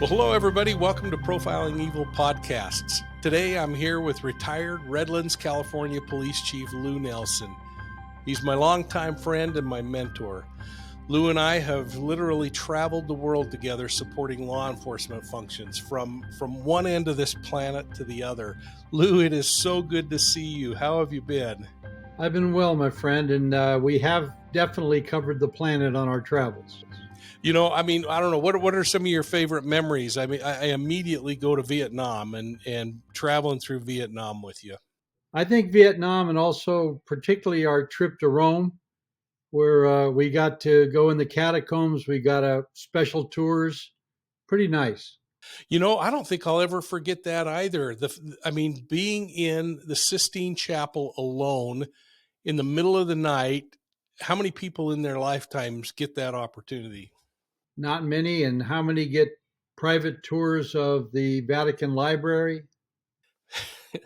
Well, hello, everybody. Welcome to Profiling Evil Podcasts. Today, I'm here with retired Redlands, California Police Chief Lou Nelson. He's my longtime friend and my mentor. Lou and I have literally traveled the world together supporting law enforcement functions from one end of this planet to the other. Lou, it is so good to see you. How have you been? I've been well, my friend, and we have definitely covered the planet on our travels. I don't know. What are some of your favorite memories? I immediately go to Vietnam and traveling through Vietnam with you. I think Vietnam, and also particularly our trip to Rome, where we got to go in the catacombs. We got a special tours. Pretty nice. I don't think I'll ever forget that either. Being in the Sistine Chapel alone in the middle of the night, how many people in their lifetimes get that opportunity? Not many. And how many get private tours of the Vatican Library?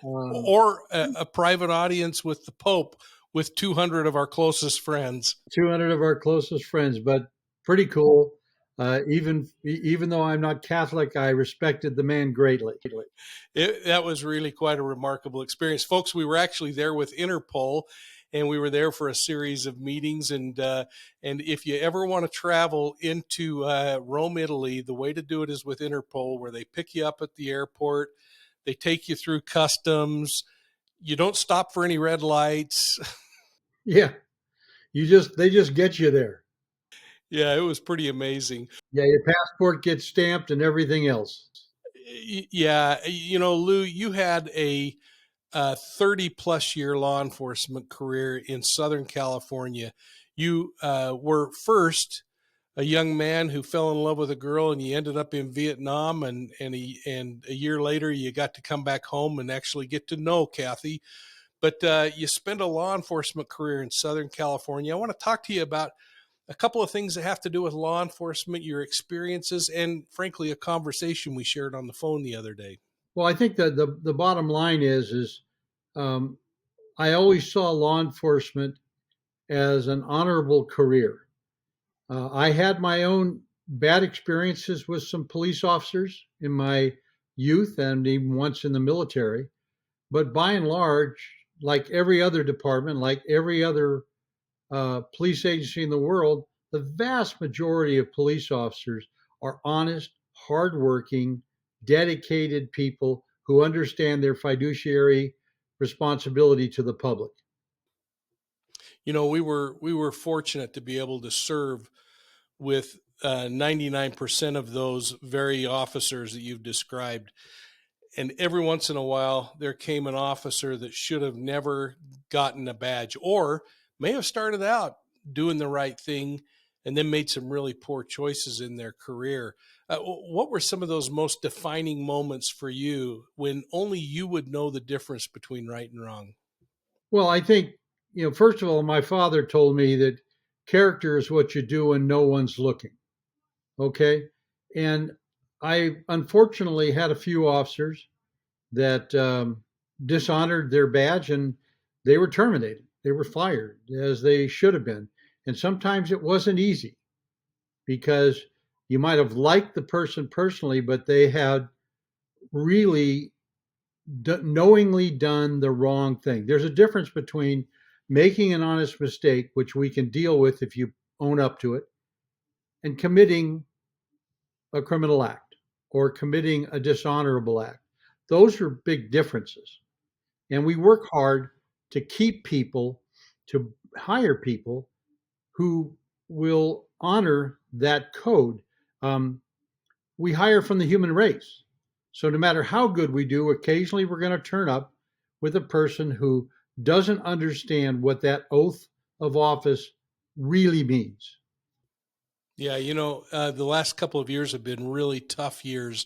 Or a private audience with the Pope with 200 of our closest friends. 200 of our closest friends, but pretty cool. Even though I'm not Catholic, I respected the man greatly. That was really quite a remarkable experience. Folks, we were actually there with Interpol, and we were there for a series of meetings. And if you ever want to travel into Rome, Italy, the way to do it is with Interpol, where they pick you up at the airport. They take you through customs. You don't stop for any red lights. Yeah, they just get you there. Yeah, it was pretty amazing. Yeah, your passport gets stamped and everything else. Yeah, Lou, you had a 30 plus year law enforcement career in Southern California. You were first a young man who fell in love with a girl, and you ended up in Vietnam, and a year later you got to come back home and actually get to know Kathy. But you spent a law enforcement career in Southern California. I want to talk to you about a couple of things that have to do with law enforcement, your experiences, and frankly, a conversation we shared on the phone the other day. Well, I think that the bottom line is um, I always saw law enforcement as an honorable career. I had my own bad experiences with some police officers in my youth and even once in the military. But by and large, like every other department, like every other police agency in the world, the vast majority of police officers are honest, hardworking, dedicated people who understand their fiduciary responsibility to the public. We were fortunate to be able to serve with 99% of those very officers that you've described. And every once in a while, there came an officer that should have never gotten a badge, or may have started out doing the right thing and then made some really poor choices in their career. What were some of those most defining moments for you when only you would know the difference between right and wrong? Well, I think, first of all, my father told me that character is what you do when no one's looking. Okay. And I unfortunately had a few officers that dishonored their badge, and they were terminated. They were fired, as they should have been. And sometimes it wasn't easy because you might have liked the person personally, but they had really knowingly done the wrong thing. There's a difference between making an honest mistake, which we can deal with if you own up to it, and committing a criminal act or committing a dishonorable act. Those are big differences. And we work hard to keep people, to hire people who will honor that code. We hire from the human race. So no matter how good we do, occasionally we're going to turn up with a person who doesn't understand what that oath of office really means. Yeah, the last couple of years have been really tough years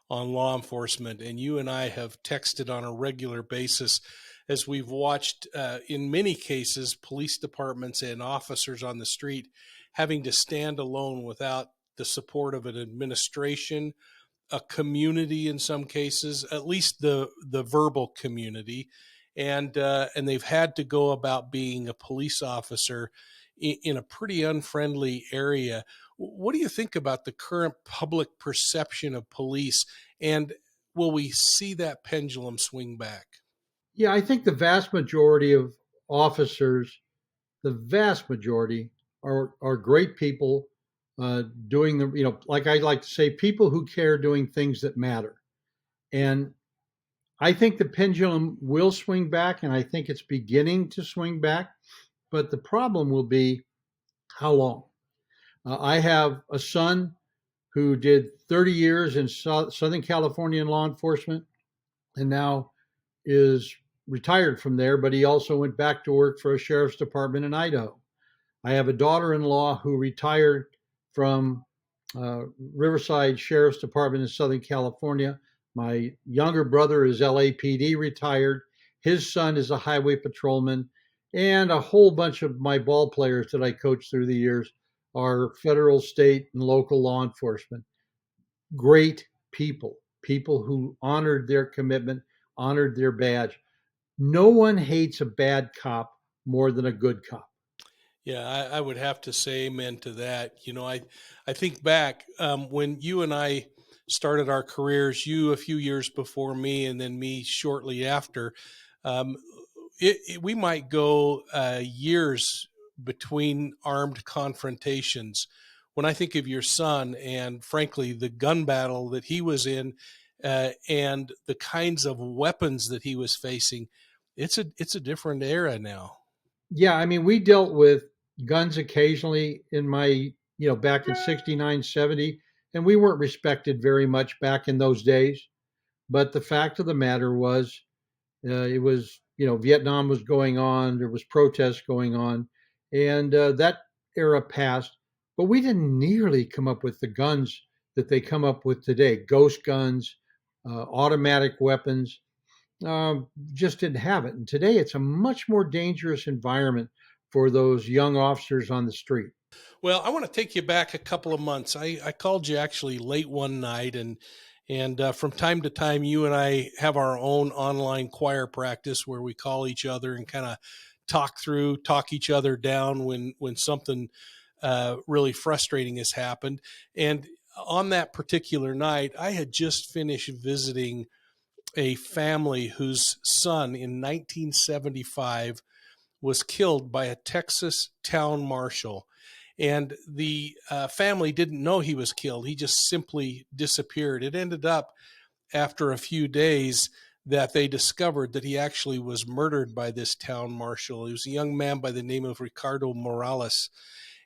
on law enforcement, and you and I have texted on a regular basis as we've watched, in many cases, police departments and officers on the street having to stand alone without the support of an administration, a community in some cases, at least the verbal community, and they've had to go about being a police officer in a pretty unfriendly area. What do you think about the current public perception of police? And will we see that pendulum swing back? Yeah, I think the vast majority of officers, the vast majority, are great people doing the, like I like to say, people who care doing things that matter. And I think the pendulum will swing back, and I think it's beginning to swing back. But the problem will be how long. I have a son who did 30 years in Southern California in law enforcement and now is retired from there, but he also went back to work for a sheriff's department in Idaho. I have a daughter in law who retired from Riverside Sheriff's Department in Southern California. My younger brother is LAPD retired. His son is a highway patrolman. And a whole bunch of my ball players that I coached through the years are federal, state, and local law enforcement. Great people, people who honored their commitment, honored their badge. No one hates a bad cop more than a good cop. Yeah, I would have to say amen to that. I think back when you and I started our careers, you a few years before me, and then me shortly after. Um, we might go years between armed confrontations. When I think of your son, and frankly, the gun battle that he was in, and the kinds of weapons that he was facing, it's a different era now. Yeah, I mean, we dealt with guns occasionally in my, back in 69, 70, and we weren't respected very much back in those days. But the fact of the matter was, it was, Vietnam was going on, there was protests going on, and that era passed. But we didn't nearly come up with the guns that they come up with today, ghost guns, automatic weapons. Just didn't have it. And today it's a much more dangerous environment for those young officers on the street. Well, I want to take you back a couple of months. I called you actually late one night, and from time to time, you and I have our own online choir practice where we call each other and kind of talk each other down when something really frustrating has happened. And on that particular night, I had just finished visiting a family whose son in 1975 was killed by a Texas town marshal. And the family didn't know he was killed. He just simply disappeared. It ended up after a few days that they discovered that he actually was murdered by this town marshal. He was a young man by the name of Ricardo Morales,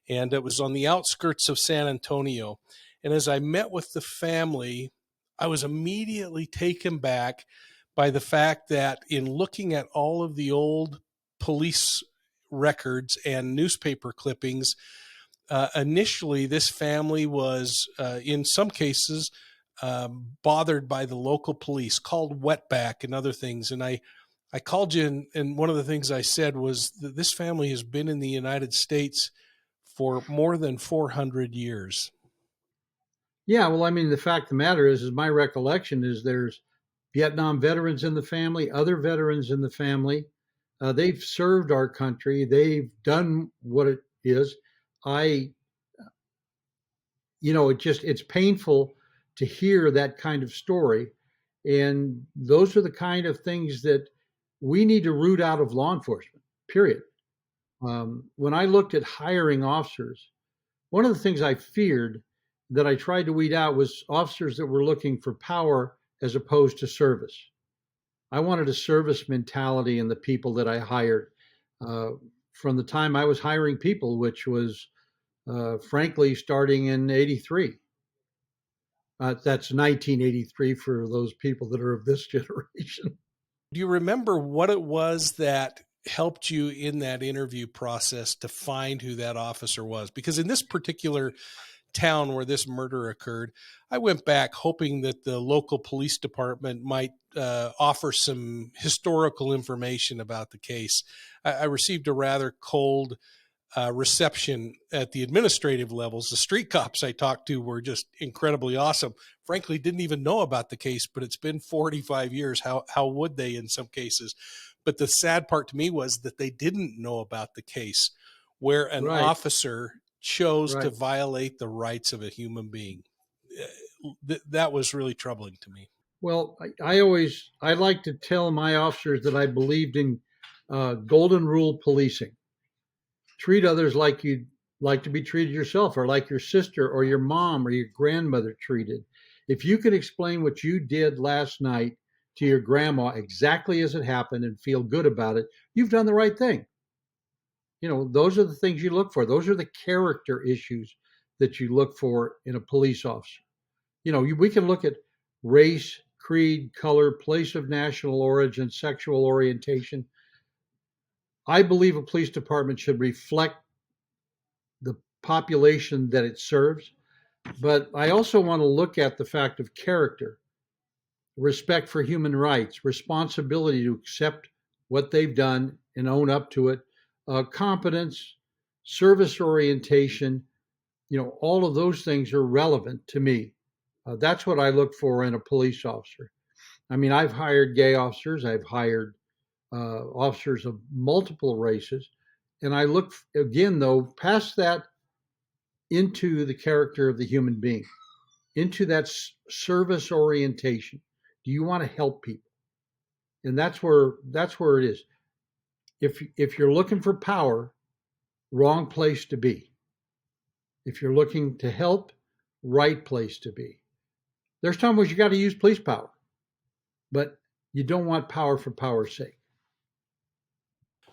and it was on the outskirts of San Antonio. And as I met with the family, I was immediately taken back by the fact that in looking at all of the old police records and newspaper clippings, initially this family was, in some cases, bothered by the local police, called wetback and other things. And I called you, and one of the things I said was that this family has been in the United States for more than 400 years. Yeah, well, I mean, the fact of the matter is my recollection is there's Vietnam veterans in the family, other veterans in the family. They've served our country. They've done what it is. I, it's painful to hear that kind of story. And those are the kind of things that we need to root out of law enforcement, period. When I looked at hiring officers, one of the things I feared that I tried to weed out was officers that were looking for power as opposed to service. I wanted a service mentality in the people that I hired. From the time I was hiring people, which was frankly starting in '83. That's 1983 for those people that are of this generation. Do you remember what it was that helped you in that interview process to find who that officer was? Because in this particular town where this murder occurred, I went back hoping that the local police department might offer some historical information about the case. I received a rather cold reception at the administrative levels. The street cops I talked to were just incredibly awesome. Frankly, didn't even know about the case, but it's been 45 years. How would they in some cases? But the sad part to me was that they didn't know about the case where an Right. officer chose to Right. violate the rights of a human being. That was really troubling to me. Well, I like to tell my officers that I believed in golden rule policing. Treat others like you'd like to be treated yourself, or like your sister or your mom or your grandmother treated. If you can explain what you did last night to your grandma exactly as it happened and feel good about it, you've done the right thing. Those are the things you look for. Those are the character issues that you look for in a police officer. We can look at race, creed, color, place of national origin, sexual orientation. I believe a police department should reflect the population that it serves, but I also want to look at the fact of character, respect for human rights, responsibility to accept what they've done and own up to it, competence, service orientation. All of those things are relevant to me. That's what I look for in a police officer. I mean, I've hired gay officers, I've hired officers of multiple races, and I look again, though, past that into the character of the human being, into that service orientation. Do you want to help people? And that's where it is. If you're looking for power, wrong place to be. If you're looking to help, right place to be. There's times where you got to use police power, but you don't want power for power's sake.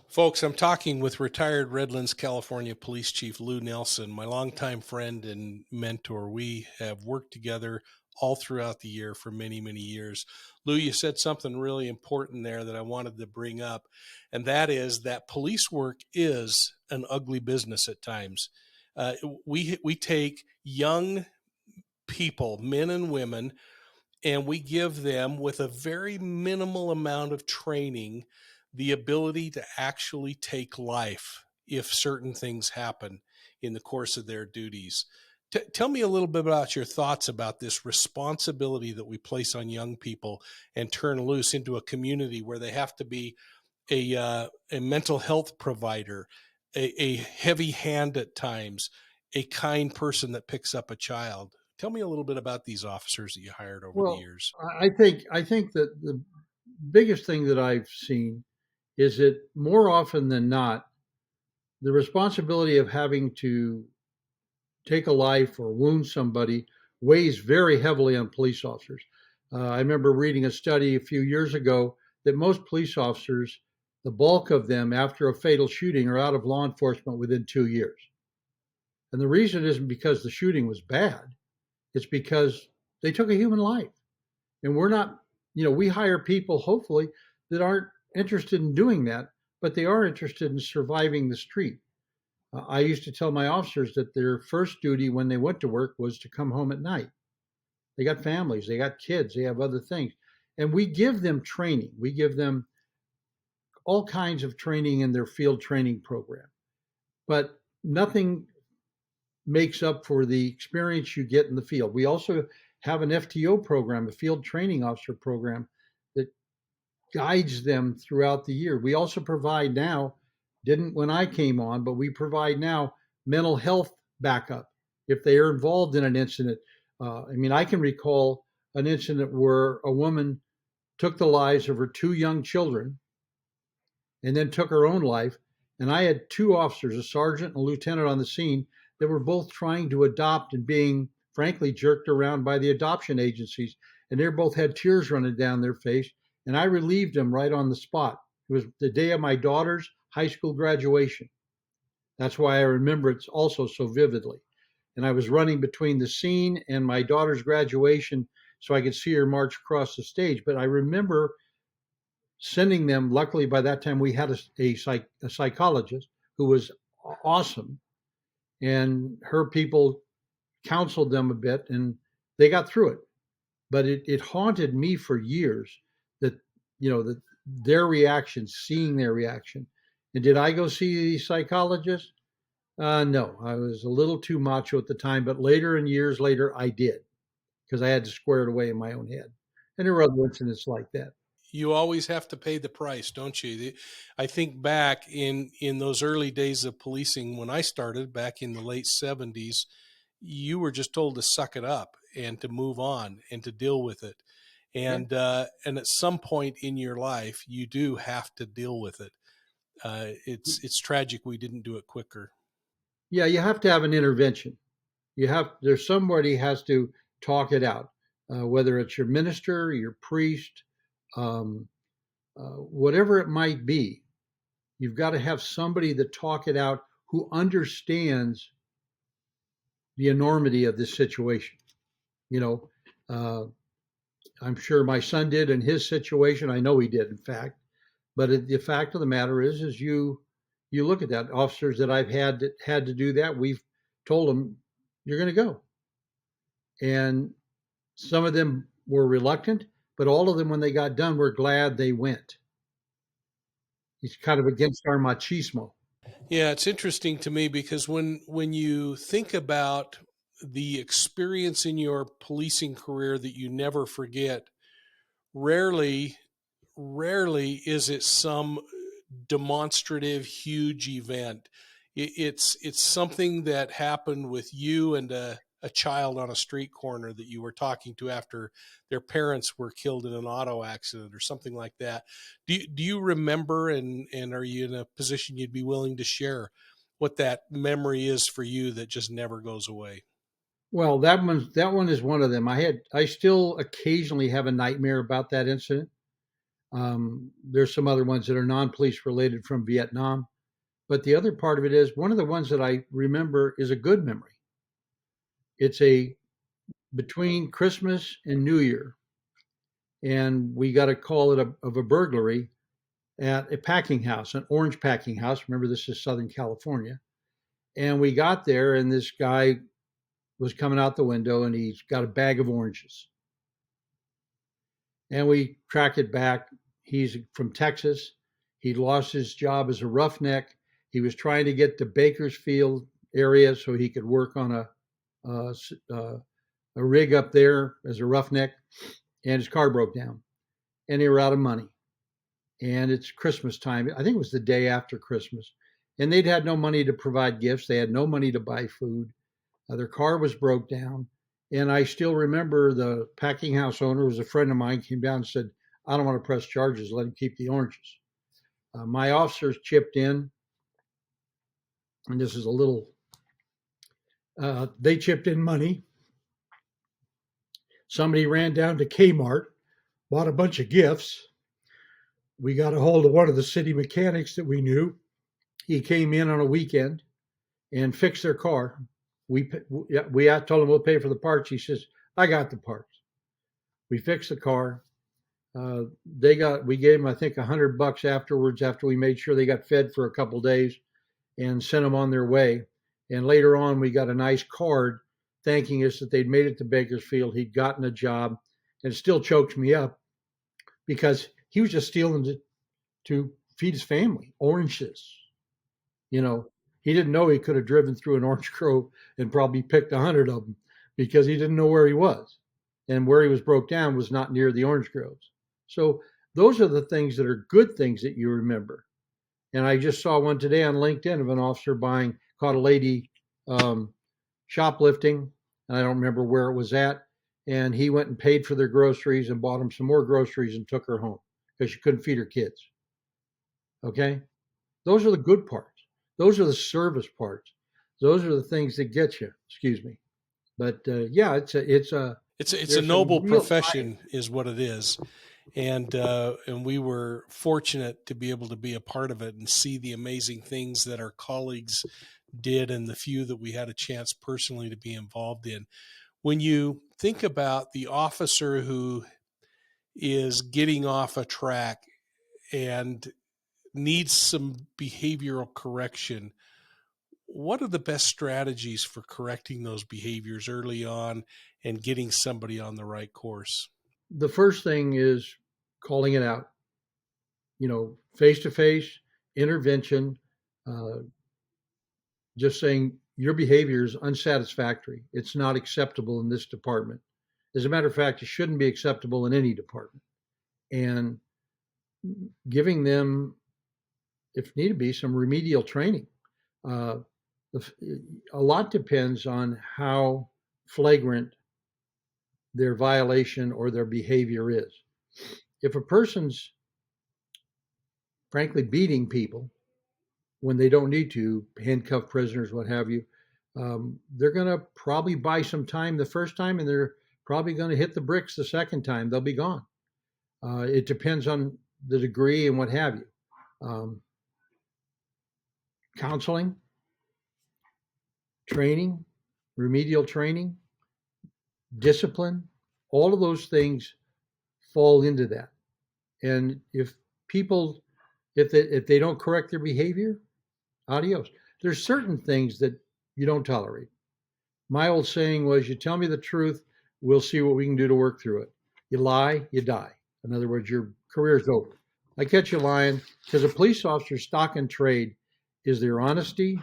Folks, I'm talking with retired Redlands, California Police Chief Lou Nelson, my longtime friend and mentor. We have worked together all throughout the year for many, many years. Lou, you said something really important there that I wanted to bring up, and that is that police work is an ugly business at times. We take young people, men and women, and we give them, with a very minimal amount of training, the ability to actually take life if certain things happen in the course of their duties. Tell me a little bit about your thoughts about this responsibility that we place on young people and turn loose into a community where they have to be a mental health provider, a heavy hand at times, a kind person that picks up a child. Tell me a little bit about these officers that you hired over the Well, years. I think that the biggest thing that I've seen is that more often than not, the responsibility of having to take a life or wound somebody weighs very heavily on police officers. I remember reading a study a few years ago that most police officers, the bulk of them after a fatal shooting, are out of law enforcement within 2 years. And the reason isn't because the shooting was bad, it's because they took a human life. And we're not, we hire people, hopefully, that aren't interested in doing that, but they are interested in surviving the street. I used to tell my officers that their first duty when they went to work was to come home at night. They got families, they got kids, they have other things. And we give them training. We give them all kinds of training in their field training program. But nothing makes up for the experience you get in the field. We also have an FTO program, a field training officer program, that guides them throughout the year. We also provide now, didn't when I came on, but we provide now mental health backup if they are involved in an incident. I can recall an incident where a woman took the lives of her two young children and then took her own life. And I had two officers, a sergeant and a lieutenant, on the scene that were both trying to adopt and being, frankly, jerked around by the adoption agencies. And they both had tears running down their face. And I relieved them right on the spot. It was the day of my daughter's high school graduation. That's why I remember it also so vividly. And I was running between the scene and my daughter's graduation so I could see her march across the stage. But I remember sending them. Luckily, by that time, we had a psychologist who was awesome, and her people counseled them a bit, and they got through it. But it haunted me for years that that their reaction, seeing their reaction. And did I go see the psychologist? No, I was a little too macho at the time. But later, and years later, I did, because I had to square it away in my own head. And there were other incidents like that. You always have to pay the price, don't you? I think back in those early days of policing when I started back in the late 70s, you were just told to suck it up and to move on and to deal with it. Yeah. And at some point in your life, you do have to deal with it. It's tragic we didn't do it quicker. Yeah, you have to have an intervention. There's somebody has to talk it out, whether it's your minister, your priest, um, whatever it might be. You've got to have somebody that talk it out who understands the enormity of this situation. You know, uh, I'm sure my son did in his situation. I know he did, in fact. But the fact of the matter is you look at that. Officers that I've had to do that, we've told them you're going to go, and some of them were reluctant, but all of them, when they got done, were glad they went. It's kind of against our machismo. Yeah, it's interesting to me because when you think about the experience in your policing career that you never forget, rarely rarely is it some demonstrative huge event. It's something that happened with you and a child on a street corner that you were talking to after their parents were killed in an auto accident or something like that. Do you remember, and are you in a position you'd be willing to share what that memory is for you that just never goes away? Well, that one is one of them. I still occasionally have a nightmare about that incident. There's some other ones that are non-police related from Vietnam, but the other part of it is one of the ones that I remember is a good memory. It's a between Christmas and New Year, and we got a call of a burglary at a packing house, an orange packing house. Remember, this is Southern California. And we got there, and this guy was coming out the window, and he's got a bag of oranges. And we track it back. He's from Texas. He lost his job as a roughneck. He was trying to get to Bakersfield area so he could work on a, a rig up there as a roughneck, and his car broke down, and they were out of money. And it's Christmas time. I think it was the day after Christmas, and they'd had no money to provide gifts. They had no money to buy food. Their car was broke down, and I still remember the packing house owner was a friend of mine. Came down and said, "I don't want to press charges. Let him keep the oranges." My officers chipped in, and this is a little. They chipped in money. Somebody ran down to Kmart, bought a bunch of gifts. We got a hold of one of the city mechanics that we knew. He came in on a weekend and fixed their car. We told him we'll pay for the parts. He says, "I got the parts." We fixed the car. We gave them, I think, $100 afterwards after we made sure they got fed for a couple of days and sent them on their way. And later on, we got a nice card thanking us that they'd made it to Bakersfield. He'd gotten a job, and it still chokes me up because he was just stealing to feed his family oranges. You know, he didn't know he could have driven through an orange grove and probably picked 100 of them because he didn't know where he was. And where he was broke down was not near the orange groves. So those are the things that are good things that you remember. And I just saw one today on LinkedIn of an officer caught a lady shoplifting, and I don't remember where it was at. And he went and paid for their groceries and bought them some more groceries and took her home because she couldn't feed her kids. Okay? Those are the good parts. Those are the service parts. Those are the things that get you. Excuse me. But yeah, It's a there's some noble real. profession, is what it is, and we were fortunate to be able to be a part of it and see the amazing things that our colleagues did, and the few that we had a chance personally to be involved in. When you think about the officer who is getting off a track and needs some behavioral correction, what are the best strategies for correcting those behaviors early on and getting somebody on the right course? The first thing is calling it out. Face to face intervention. Uh, just saying your behavior is unsatisfactory. It's not acceptable in this department. As a matter of fact, it shouldn't be acceptable in any department. And giving them, if need be, some remedial training. Uh, a lot depends on how flagrant their violation or their behavior is. If a person's frankly beating people when they don't need to, handcuff prisoners, what have you, they're going to probably buy some time the first time, and they're probably going to hit the bricks the second time. They'll be gone. It depends on the degree and what have you. Counseling, training, remedial training, discipline, all of those things fall into that. And if people, if they don't correct their behavior, adios. There's certain things that you don't tolerate. My old saying was, you tell me the truth, we'll see what we can do to work through it. You lie, you die. In other words, your career's over. I catch you lying, because a police officer's stock and trade is their honesty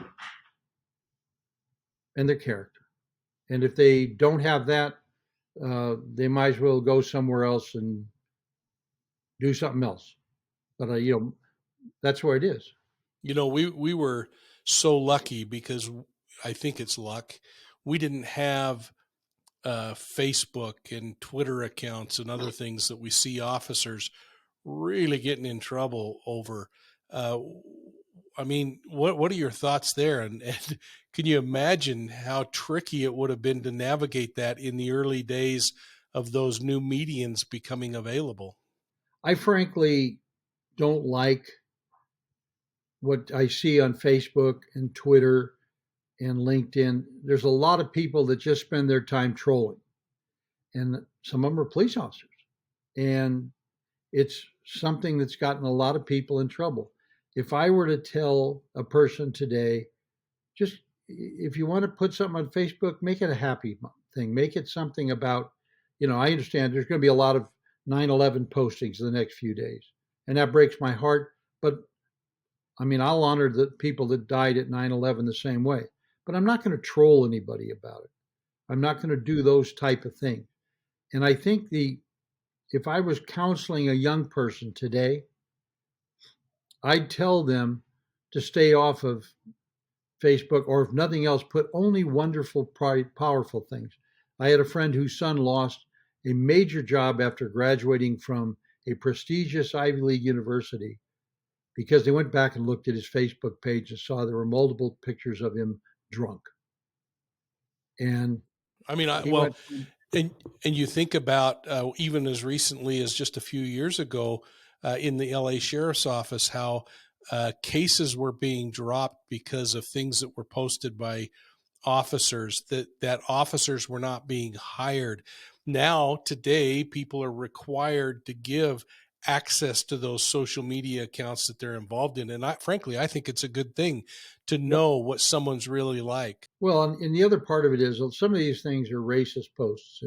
and their character. And if they don't have that, they might as well go somewhere else and do something else. But that's where it is. We were so lucky because I think it's luck. We didn't have Facebook and Twitter accounts and other things that we see officers really getting in trouble over. Uh, I mean, what are your thoughts there? And can you imagine how tricky it would have been to navigate that in the early days of those new medians becoming available? I frankly don't like what I see on Facebook and Twitter and LinkedIn. There's a lot of people that just spend their time trolling, and some of them are police officers. And it's something that's gotten a lot of people in trouble. If I were to tell a person today, just if you want to put something on Facebook, make it a happy thing. Make it something about, I understand there's going to be a lot of 9/11 postings in the next few days, and that breaks my heart. But I mean, I'll honor the people that died at 9/11 the same way. But I'm not going to troll anybody about it. I'm not going to do those type of things. And I think if I was counseling a young person today, I'd tell them to stay off of Facebook, or if nothing else, put only wonderful, powerful things. I had a friend whose son lost a major job after graduating from a prestigious Ivy League university because they went back and looked at his Facebook page and saw there were multiple pictures of him drunk. And I mean, he went, and you think about even as recently as just a few years ago in the LA Sheriff's Office, how cases were being dropped because of things that were posted by officers, that officers were not being hired. Now, today, people are required to give access to those social media accounts that they're involved in. And frankly, I think it's a good thing to know what someone's really like. well, and the other part of it is some of these things are racist posts,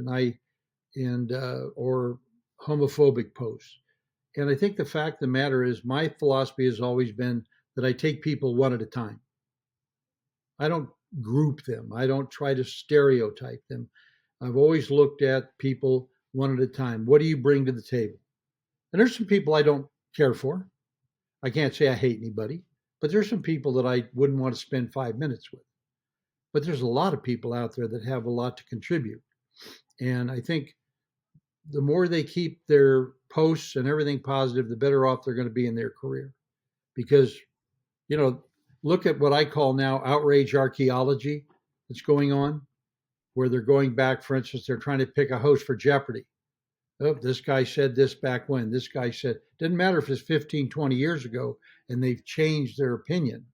or homophobic posts. And I think the fact of the matter is, my philosophy has always been that I take people one at a time. I don't group them. I don't try to stereotype them. I've always looked at people one at a time. What do you bring to the table? And there's some people I don't care for. I can't say I hate anybody, but there's some people that I wouldn't want to spend 5 minutes with. But there's a lot of people out there that have a lot to contribute. And I think the more they keep their posts and everything positive, the better off they're going to be in their career. Because, look at what I call now outrage archaeology that's going on, where they're going back, for instance, they're trying to pick a host for Jeopardy. Oh, this guy said this back when, this guy said, didn't matter if it's 15, 20 years ago, and they've changed their opinion.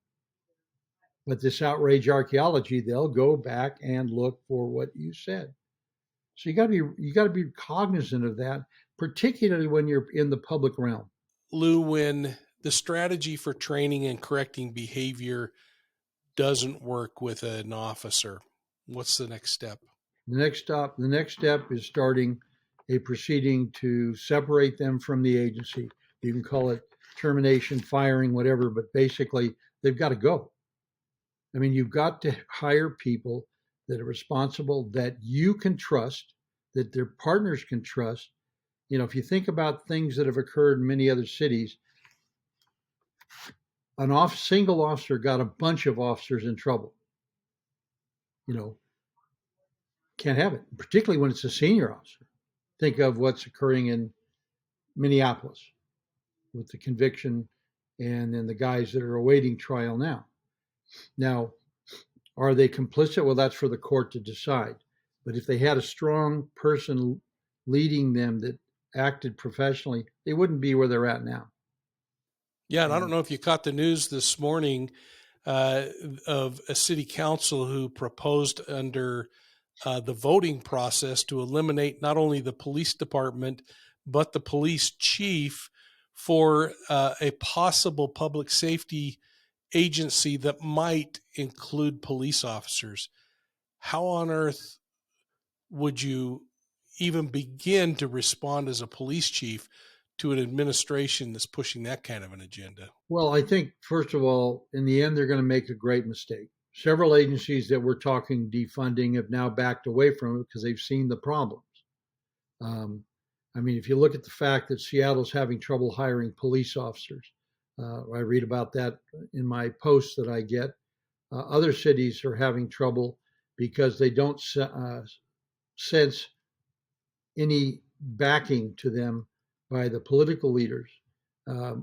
But this outrage archaeology, they'll go back and look for what you said. So you got to be cognizant of that, particularly when you're in the public realm. Lou, when the strategy for training and correcting behavior doesn't work with an officer, what's the next step? The next step is starting a proceeding to separate them from the agency. You can call it termination, firing, whatever, but basically they've got to go. I mean, you've got to hire people that are responsible, that you can trust, that their partners can trust, If you think about things that have occurred in many other cities, single officer got a bunch of officers in trouble. Can't have it, particularly when it's a senior officer. Think of what's occurring in Minneapolis with the conviction and then the guys that are awaiting trial now. Now, are they complicit? Well, that's for the court to decide. But if they had a strong person leading them that acted professionally, they wouldn't be where they're at now. Yeah, and I don't know if you caught the news this morning of a city council who proposed under the voting process to eliminate not only the police department, but the police chief for a possible public safety agency that might include police officers. How on earth would you even begin to respond as a police chief to an administration that's pushing that kind of an agenda? Well, I think, first of all, in the end, they're going to make a great mistake. Several agencies that were talking defunding have now backed away from it because they've seen the problems. If you look at the fact that Seattle's having trouble hiring police officers, I read about that in my posts that I get. Other cities are having trouble because they don't sense any backing to them by the political leaders,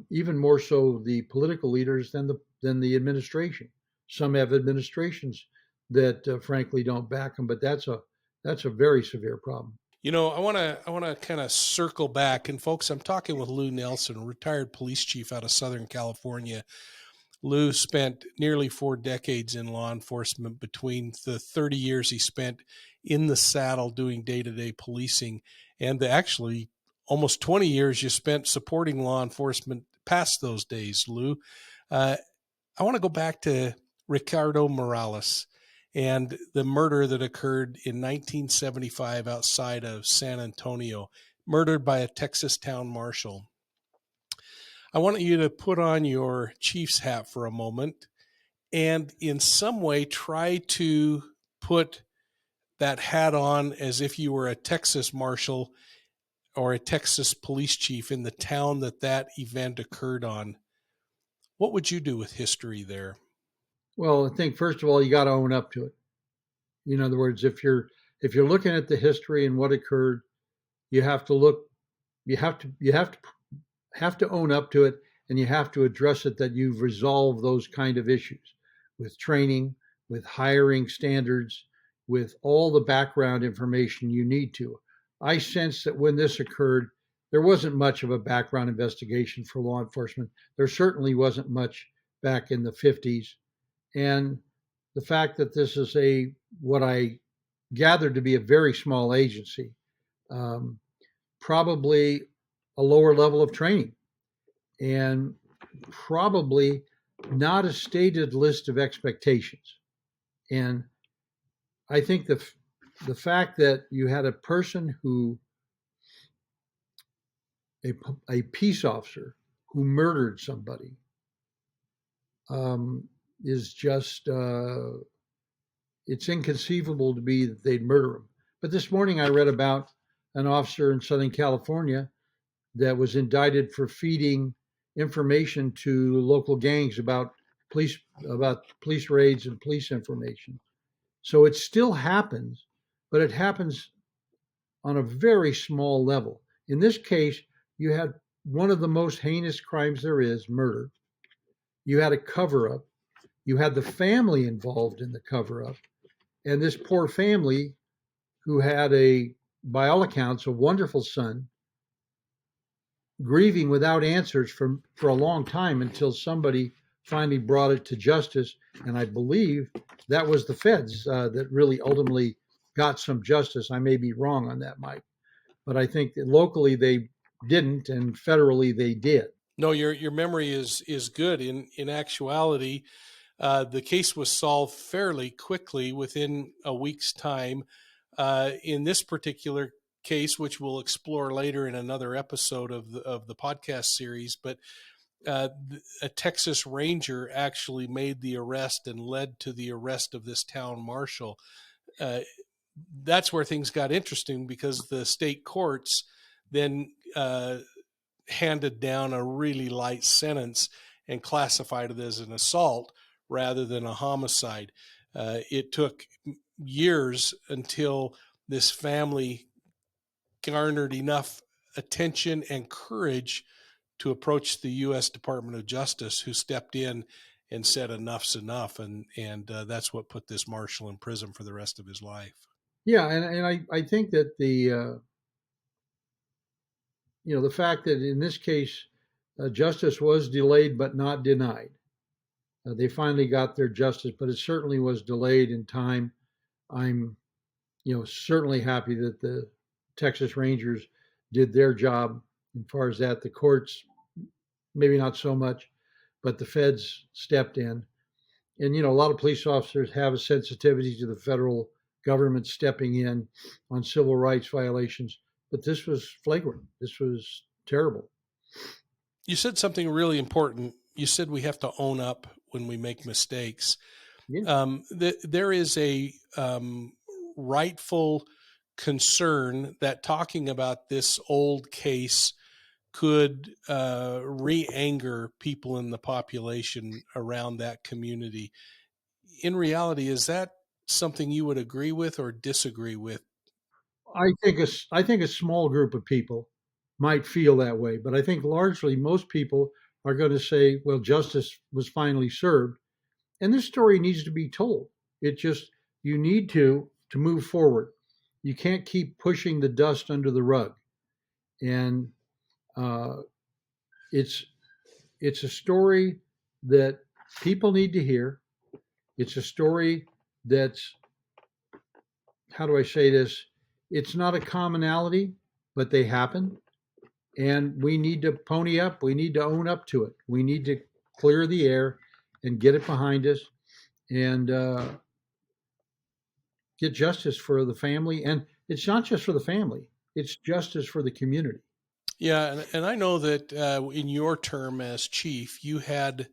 even more so the political leaders than the administration. Some have administrations that frankly don't back them, but that's a very severe problem. I want to kind of circle back, and folks, I'm talking with Lou Nelson, retired police chief out of Southern California. Lou spent nearly 4 decades in law enforcement, between the 30 years he spent in the saddle doing day-to-day policing and the actually almost 20 years you spent supporting law enforcement past those days, Lou. I want to go back to Ricardo Morales and the murder that occurred in 1975 outside of San Antonio, murdered by a Texas town marshal. I want you to put on your Chiefs hat for a moment and in some way try to put that hat on as if you were a Texas marshal or a Texas police chief in the town that event occurred on. What would you do with history there? Well, I think first of all, you got to own up to it. In other words, if you're looking at the history and what occurred, you have to own up to it, and you have to address it that you've resolved those kind of issues with training, with hiring standards, with all the background information you need to. I sense that when this occurred, there wasn't much of a background investigation for law enforcement. There certainly wasn't much back in the 50s. And the fact that this is what I gathered to be a very small agency, probably a lower level of training, and probably not a stated list of expectations. And I think the fact that you had a person a peace officer who murdered somebody, is just, it's inconceivable to be that they'd murder him. But this morning I read about an officer in Southern California that was indicted for feeding information to local gangs about police raids and police information. So it still happens, but it happens on a very small level. In this case, you had one of the most heinous crimes there is, murder. You had a cover-up. You had the family involved in the cover-up. And this poor family, who had by all accounts, a wonderful son, grieving without answers for a long time until somebody finally brought it to justice. And I believe that was the feds that really ultimately got some justice. I may be wrong on that, Mike, but I think that locally they didn't, and federally they did. No, your memory is good. In actuality, the case was solved fairly quickly within a week's time. In this particular case, which we'll explore later in another episode of the podcast series, but a Texas Ranger actually made the arrest and led to the arrest of this town marshal. That's where things got interesting, because the state courts then handed down a really light sentence and classified it as an assault rather than a homicide. It took years until this family garnered enough attention and courage to approach the U.S. Department of Justice, who stepped in and said enough's enough, and that's what put this marshal in prison for the rest of his life. Yeah, and I think that the fact that in this case justice was delayed but not denied. They finally got their justice, but it certainly was delayed in time. I'm certainly happy that the Texas Rangers did their job as far as that. The courts, maybe not so much, but the feds stepped in. And, a lot of police officers have a sensitivity to the federal government stepping in on civil rights violations. But this was flagrant. This was terrible. You said something really important. You said we have to own up when we make mistakes. Yeah. There is a rightful concern that talking about this old case could re-anger people in the population around that community. In reality, is that something you would agree with or disagree with? I think a small group of people might feel that way, but I think largely most people are going to say, well, justice was finally served. And this story needs to be told. It just, you need to move forward. You can't keep pushing the dust under the rug. And uh, it's it's a story that people need to hear. It's a story that's, how do I say this? It's not a commonality, but they happen. And we need to pony up. We need to own up to it. We need to clear the air and get it behind us and get justice for the family. And it's not just for the family, it's justice for the community. Yeah, and I know that in your term as chief, you had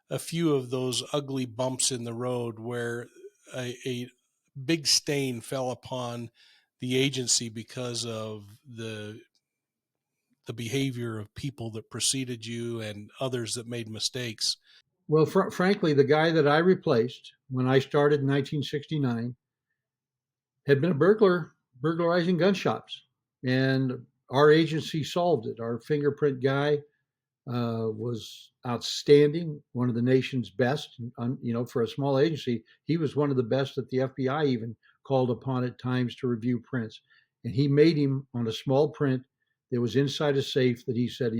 a few of those ugly bumps in the road where a big stain fell upon the agency because of the behavior of people that preceded you and others that made mistakes. Well, frankly, the guy that I replaced when I started in 1969 had been a burglar, burglarizing gun shops. And our agency solved it. Our fingerprint guy was outstanding, one of the nation's best. For a small agency, he was one of the best that the FBI even called upon at times to review prints. And he made him on a small print that was inside a safe that he said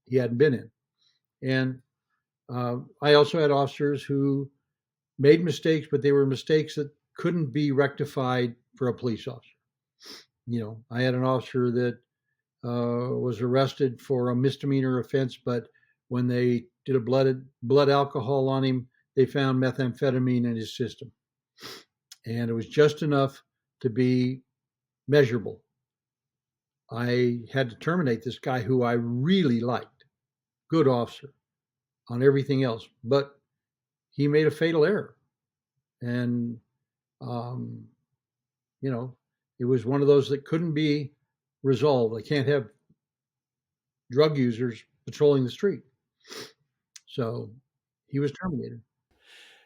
he hadn't been in. And I also had officers who made mistakes, but they were mistakes that couldn't be rectified for a police officer. I had an officer that was arrested for a misdemeanor offense, but when they did a blood alcohol on him, they found methamphetamine in his system, and it was just enough to be measurable. I had to terminate this guy who I really liked, good officer on everything else, but he made a fatal error, and um, it was one of those that couldn't be resolved. I can't have drug users patrolling the street. So he was terminated.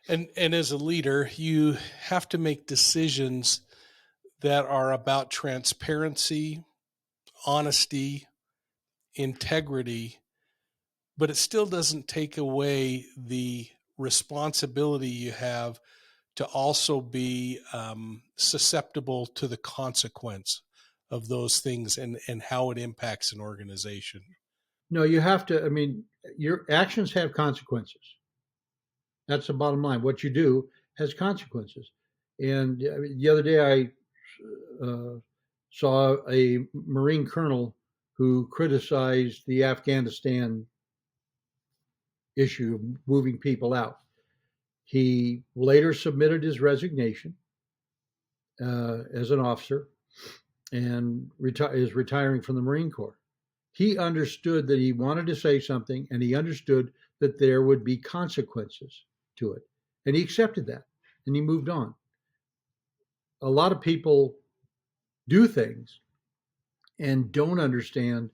And as a leader, you have to make decisions that are about transparency, honesty, integrity, but it still doesn't take away the responsibility you have to also be susceptible to the consequence of those things and how it impacts an organization. No, you have to, I mean, your actions have consequences. That's the bottom line. What you do has consequences. And the other day I saw a Marine colonel who criticized the Afghanistan issue of moving people out. He later submitted his resignation as an officer and is retiring from the Marine Corps. He understood that he wanted to say something, and he understood that there would be consequences to it. And he accepted that, and he moved on. A lot of people do things and don't understand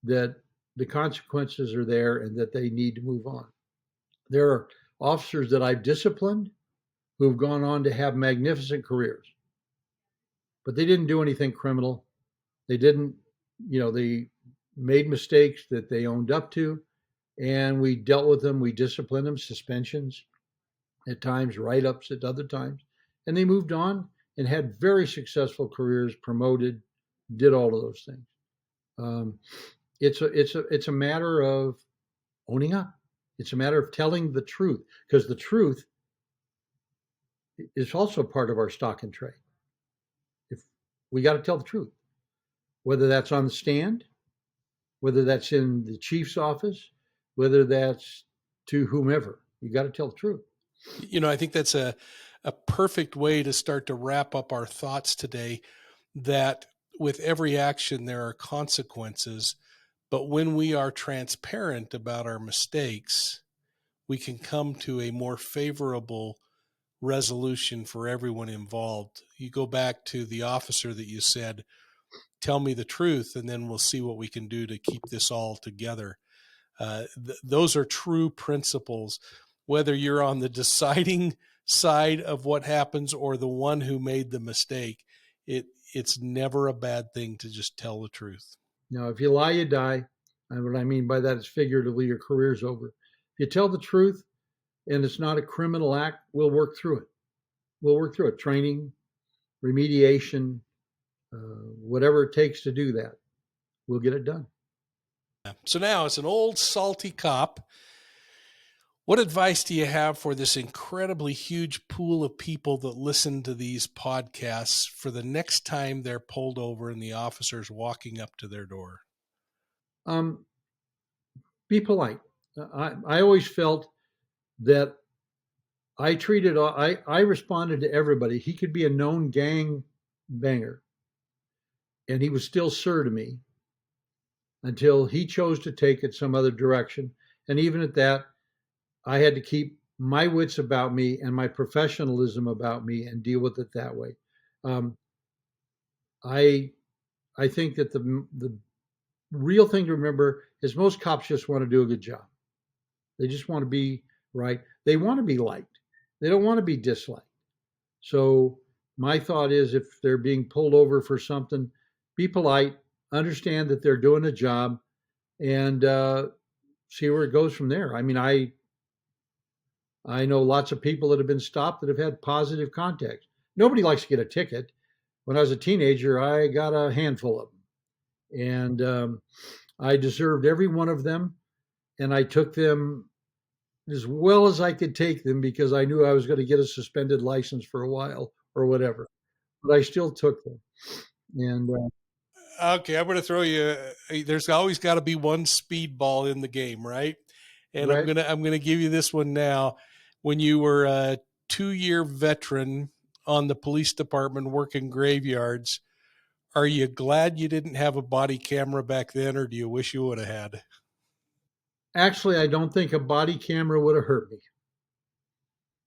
that the consequences are there and that they need to move on. There are officers that I've disciplined who've gone on to have magnificent careers, but they didn't do anything criminal. They didn't, they made mistakes that they owned up to, and we dealt with them. We disciplined them, suspensions at times, write ups at other times, and they moved on and had very successful careers, promoted, did all of those things. It's a matter of owning up. It's a matter of telling the truth, because the truth is also part of our stock and trade. If we got to tell the truth, whether that's on the stand, whether that's in the chief's office, whether that's to whomever, you got to tell the truth. I think that's a perfect way to start to wrap up our thoughts today, that with every action there are consequences, but when we are transparent about our mistakes, we can come to a more favorable resolution for everyone involved. You go back to the officer that you said, tell me the truth, and then we'll see what we can do to keep this all together. Those are true principles, whether you're on the deciding side of what happens or the one who made the mistake. It's never a bad thing to just tell the truth. Now, if you lie, you die. And what I mean by that is figuratively, your career's over. If you tell the truth and it's not a criminal act, we'll work through it. We'll work through it. Training, remediation, whatever it takes to do that, we'll get it done. So now, as an old salty cop, what advice do you have for this incredibly huge pool of people that listen to these podcasts for the next time they're pulled over and the officer's walking up to their door? Be polite. I always felt that I responded to everybody. He could be a known gang banger, and he was still sir to me until he chose to take it some other direction. And even at that, I had to keep my wits about me and my professionalism about me and deal with it that way. I think that the real thing to remember is most cops just want to do a good job. They just want to be right. They want to be liked. They don't want to be disliked. So my thought is, if they're being pulled over for something, be polite, understand that they're doing a job, and see where it goes from there. I mean, I know lots of people that have been stopped that have had positive context. Nobody likes to get a ticket. When I was a teenager, I got a handful of them, and I deserved every one of them, and I took them as well as I could take them because I knew I was going to get a suspended license for a while or whatever. But I still took them. And okay, I'm going to throw you. There's always got to be one speedball in the game, right? And right. I'm gonna give you this one now. When you were a 2-year veteran on the police department working graveyards, are you glad you didn't have a body camera back then, or do you wish you would have had? Actually, I don't think a body camera would have hurt me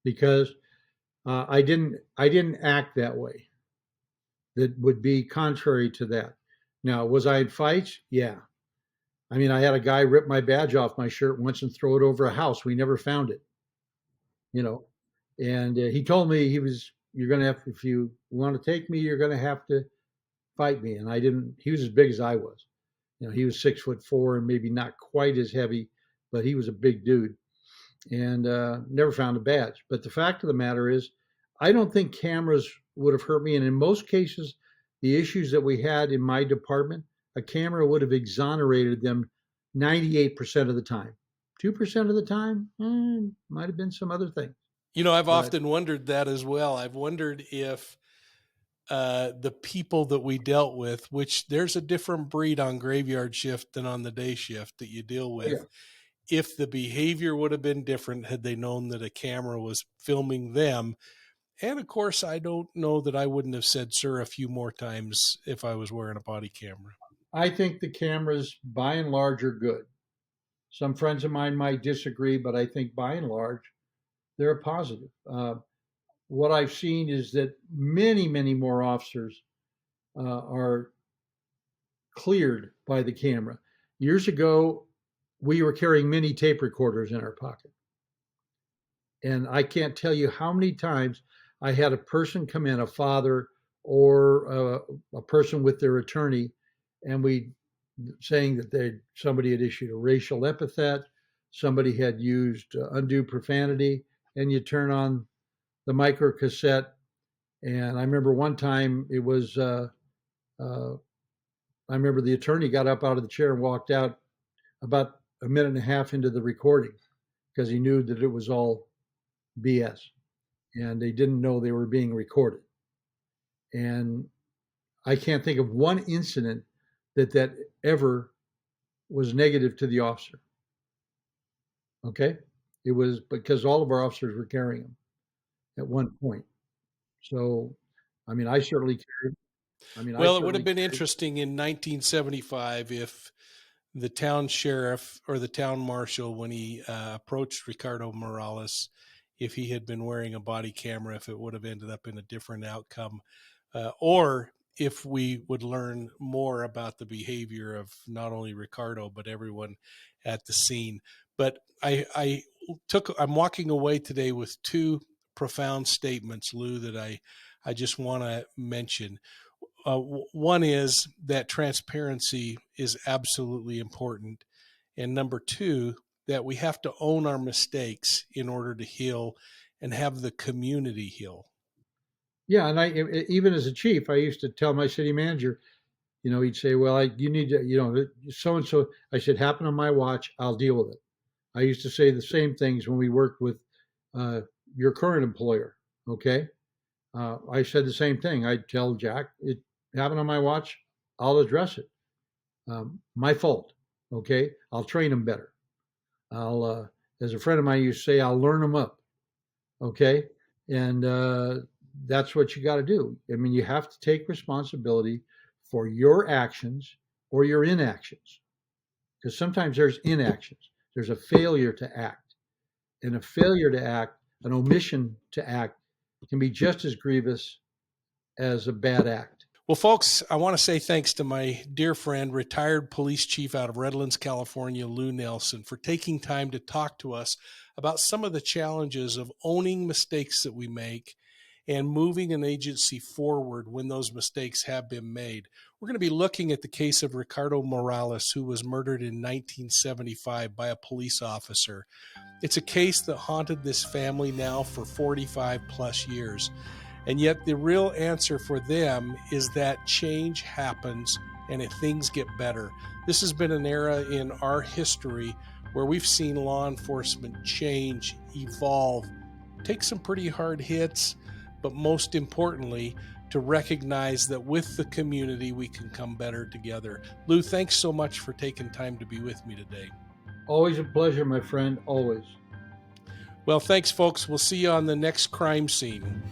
because I didn't act that way. That would be contrary to that. Now, was I in fights? Yeah. I mean, I had a guy rip my badge off my shirt once and throw it over a house. We never found it, you know. And he told me you're going to have, if you want to take me, you're going to have to fight me. And I didn't. He was as big as I was. He was 6'4" and maybe not quite as heavy, but he was a big dude. And never found a badge. But the fact of the matter is, I don't think cameras would have hurt me. And in most cases, the issues that we had in my department, a camera would have exonerated them 98% of the time. 2% of the time, might have been some other thing. I've often wondered that as well. I've wondered if the people that we dealt with, which there's a different breed on graveyard shift than on the day shift that you deal with, if the behavior would have been different had they known that a camera was filming them. And of course, I don't know that I wouldn't have said sir a few more times if I was wearing a body camera. I think the cameras, by and large, are good. Some friends of mine might disagree, but I think by and large, they're a positive. What I've seen is that many, many more officers are cleared by the camera. Years ago, we were carrying mini tape recorders in our pocket. And I can't tell you how many times I had a person come in, a father or a person with their attorney, and we saying that somebody had issued a racial epithet, somebody had used undue profanity, and you turn on the micro cassette. And I remember one time it was, I remember the attorney got up out of the chair and walked out about a minute and a half into the recording because he knew that it was all BS and they didn't know they were being recorded. And I can't think of one incident that ever was negative to the officer. Okay. It was because all of our officers were carrying them at one point. So, I mean, I certainly carried. Well, it would have been interesting in 1975 if the town sheriff or the town marshal, when he approached Ricardo Morales, if he had been wearing a body camera, if it would have ended up in a different outcome, or if we would learn more about the behavior of not only Ricardo, but everyone at the scene. But I'm walking away today with two profound statements, Lou, that I just want to mention. One is that transparency is absolutely important. And number two, that we have to own our mistakes in order to heal and have the community heal. Yeah, and I even as a chief, I used to tell my city manager, he'd say, "Well, you need to, so and so." I said, "Happen on my watch, I'll deal with it." I used to say the same things when we worked with your current employer. Okay, I said the same thing. I'd tell Jack, "It happened on my watch, I'll address it. My fault. Okay, I'll train them better. I'll, as a friend of mine used to say, I'll learn them up." Okay, and that's what you got to do. I mean, you have to take responsibility for your actions or your inactions, because sometimes there's inactions. There's a failure to act, and a failure to act, an omission to act, can be just as grievous as a bad act. Well, folks, I want to say thanks to my dear friend, retired police chief out of Redlands, California, Lou Nelson, for taking time to talk to us about some of the challenges of owning mistakes that we make and moving an agency forward when those mistakes have been made. We're going to be looking at the case of Ricardo Morales, who was murdered in 1975 by a police officer. It's a case that haunted this family now for 45 plus years. And yet the real answer for them is that change happens and if things get better. This has been an era in our history where we've seen law enforcement change, evolve, take some pretty hard hits, but most importantly, to recognize that with the community, we can come better together. Lou, thanks so much for taking time to be with me today. Always a pleasure, my friend, always. Well, thanks, folks. We'll see you on the next crime scene.